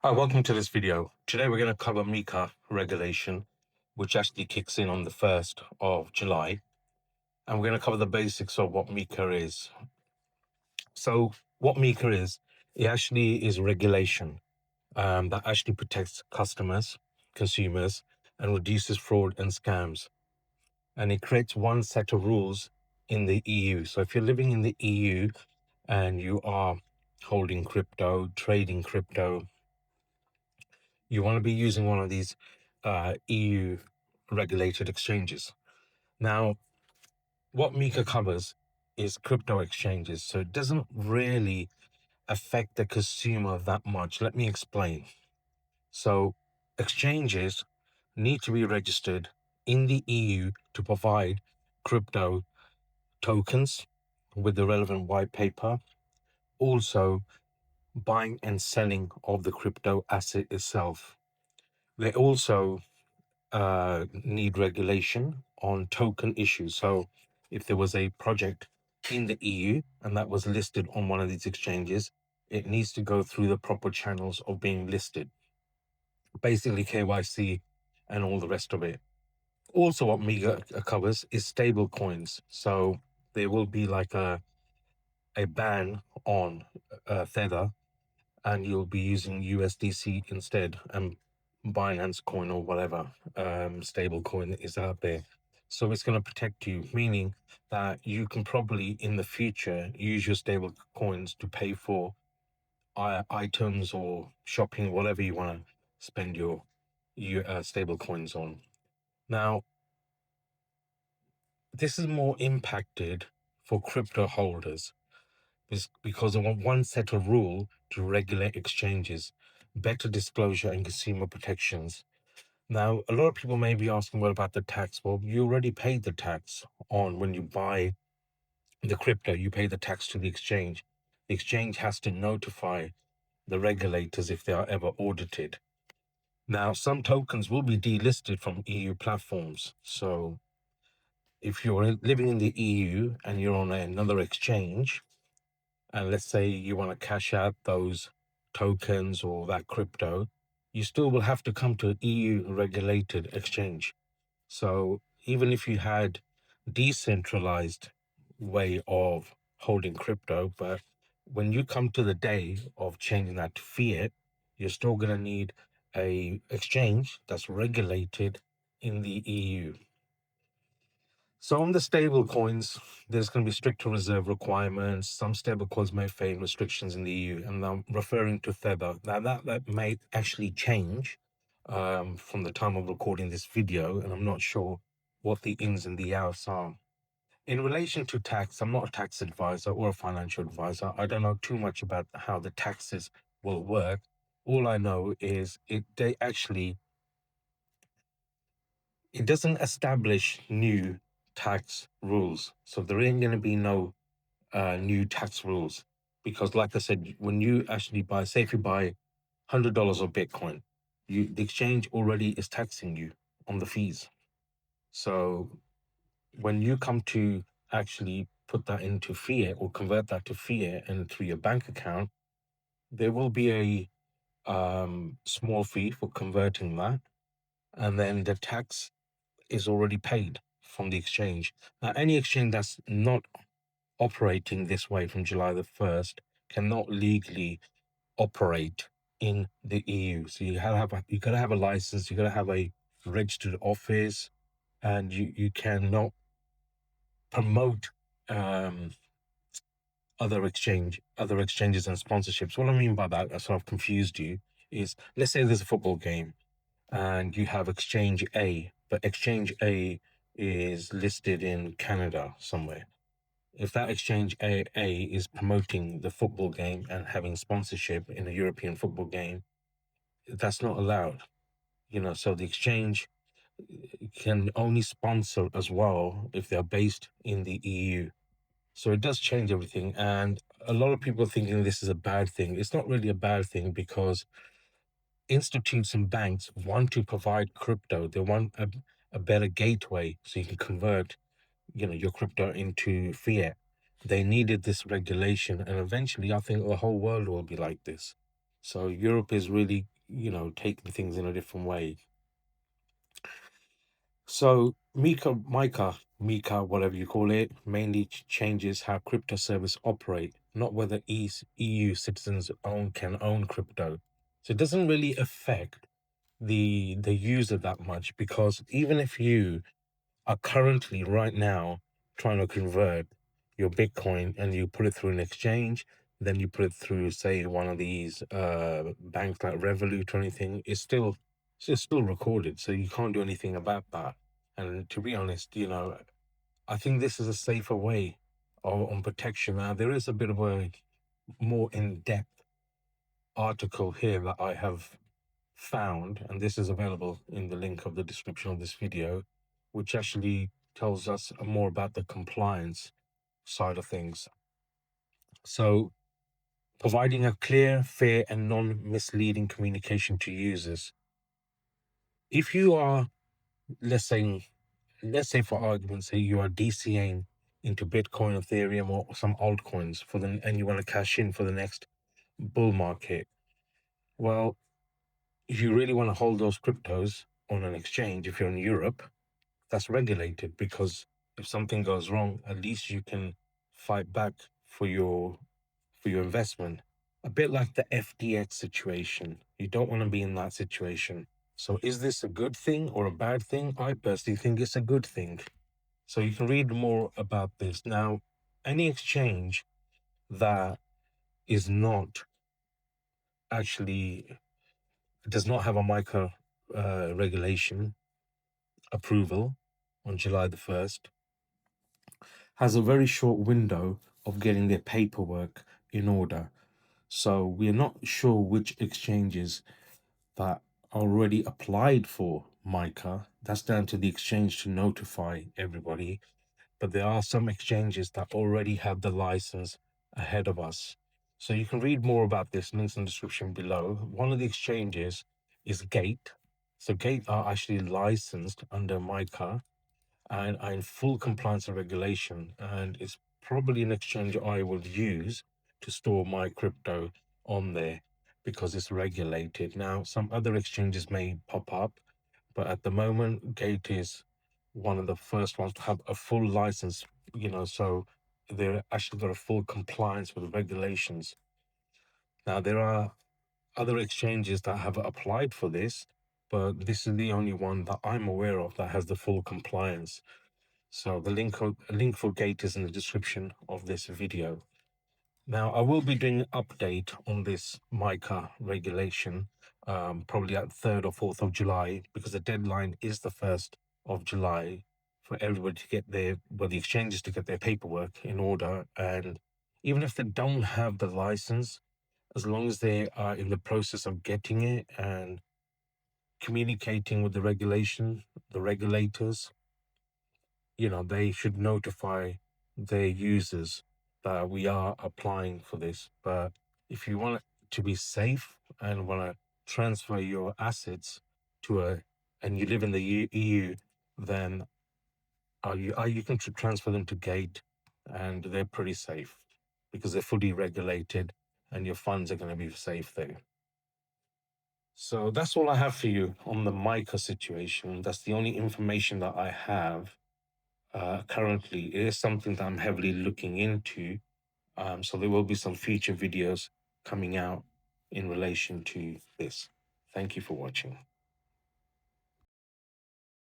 Hi, welcome to this video. Today we're going to cover MiCA Regulation, which actually kicks in on the 1st of July. And we're going to cover the basics of what MiCA is. So what MiCA is, it actually is regulation that actually protects customers, consumers, and reduces fraud and scams. And it creates one set of rules in the EU. So if you're living in the EU and you are holding crypto, trading crypto, you want to be using one of these EU regulated exchanges. Now, what MiCA covers is crypto exchanges, so it doesn't really affect the consumer that much. Let me explain. So, exchanges need to be registered in the EU to provide crypto tokens with the relevant white paper. Also, buying and selling of the crypto asset itself. They also need regulation on token issues. So if there was a project in the EU and that was listed on one of these exchanges, it needs to go through the proper channels of being listed. Basically KYC and all the rest of it. Also what MiCA covers is stable coins. So there will be like a ban on Tether, and you'll be using USDC instead, and Binance coin or whatever stable coin is out there. So it's going to protect you, meaning that you can probably in the future use your stable coins to pay for items or shopping, whatever you want to spend your stable coins on. Now, this is more impacted for crypto holders because they want one set of rule to regulate exchanges, better disclosure and consumer protections. Now, a lot of people may be asking, what about the tax? Well, you already paid the tax on when you buy the crypto, you pay the tax to the exchange. The exchange has to notify the regulators if they are ever audited. Now, some tokens will be delisted from EU platforms. So if you're living in the EU and you're on another exchange, and let's say you want to cash out those tokens or that crypto, you still will have to come to an EU regulated exchange. So even if you had decentralized way of holding crypto, but when you come to the day of changing that to fiat, you're still going to need a exchange that's regulated in the EU. So on the stable coins, there's going to be stricter reserve requirements. Some stable coins may face restrictions in the EU, and I'm referring to Tether. Now that may actually change from the time of recording this video, and I'm not sure what the ins and the outs are. In relation to tax, I'm not a tax advisor or a financial advisor. I don't know too much about how the taxes will work. All I know is it doesn't establish new tax rules. So there ain't going to be no new tax rules, because like I said, when you actually buy, say if you buy $100 of Bitcoin, the exchange already is taxing you on the fees. So when you come to actually put that into fiat or convert that to fiat and through your bank account, there will be a small fee for converting that, and then the tax is already paid from the exchange. Now, any exchange that's not operating this way from July the 1st cannot legally operate in the EU. So you gotta have a license, you gotta have a registered office, and you cannot promote other exchanges and sponsorships. What I mean by that, that's what I've confused you, is let's say there's a football game and you have exchange A, but exchange A is listed in Canada somewhere. If that exchange A is promoting the football game and having sponsorship in a European football game, that's not allowed. So the exchange can only sponsor as well if they're based in the EU. So it does change everything. And a lot of people are thinking this is a bad thing. It's not really a bad thing, because institutes and banks want to provide crypto. They want a better gateway so you can convert, your crypto into fiat. They needed this regulation, and eventually I think the whole world will be like this. So Europe is really taking things in a different way. So MiCA, whatever you call it, mainly changes how crypto service operate, not whether EU citizens can own crypto. So it doesn't really affect the user that much, because even if you are currently right now trying to convert your Bitcoin and you put it through an exchange, then you put it through, say, one of these banks like Revolut or anything, it's still recorded, so you can't do anything about that. And to be honest, I think this is a safer way on protection. Now, there is a bit of a more in-depth article here that I have found, and this is available in the link of the description of this video, which actually tells us more about the compliance side of things. So, providing a clear, fair, and non-misleading communication to users. If you are, let's say for argument's sake, you are DCAing into Bitcoin, Ethereum, or some altcoins and you want to cash in for the next bull market, well, if you really want to hold those cryptos on an exchange, if you're in Europe, that's regulated, because if something goes wrong, at least you can fight back for your investment. A bit like the FTX situation. You don't want to be in that situation. So is this a good thing or a bad thing? I personally think it's a good thing. So you can read more about this. Now, any exchange that is not actually does not have a MiCA regulation approval on July the 1st has a very short window of getting their paperwork in order. So we're not sure which exchanges that already applied for MiCA. That's down to the exchange to notify everybody. But there are some exchanges that already have the license ahead of us. So you can read more about this, links in the description below. One of the exchanges is Gate. So Gate are actually licensed under MiCA and are in full compliance and regulation. And it's probably an exchange I will use to store my crypto on there because it's regulated. Now, some other exchanges may pop up, but at the moment, Gate is one of the first ones to have a full license, so they're actually got a full compliance with regulations. Now, there are other exchanges that have applied for this, but this is the only one that I'm aware of that has the full compliance. So the link for Gate is in the description of this video. Now, I will be doing an update on this MiCA regulation, probably at 3rd or 4th of July, because the deadline is the 1st of July for everybody to get the exchanges to get their paperwork in order. And even if they don't have the license, as long as they are in the process of getting it and communicating with the regulators, they should notify their users that we are applying for this. But if you want to be safe and want to transfer your assets and you live in the EU, then you can transfer them to Gate, and they're pretty safe because they're fully regulated and your funds are going to be safe there. So that's all I have for you on the MiCA situation. That's the only information that I have currently. It is something that I'm heavily looking into. So there will be some future videos coming out in relation to this. Thank you for watching.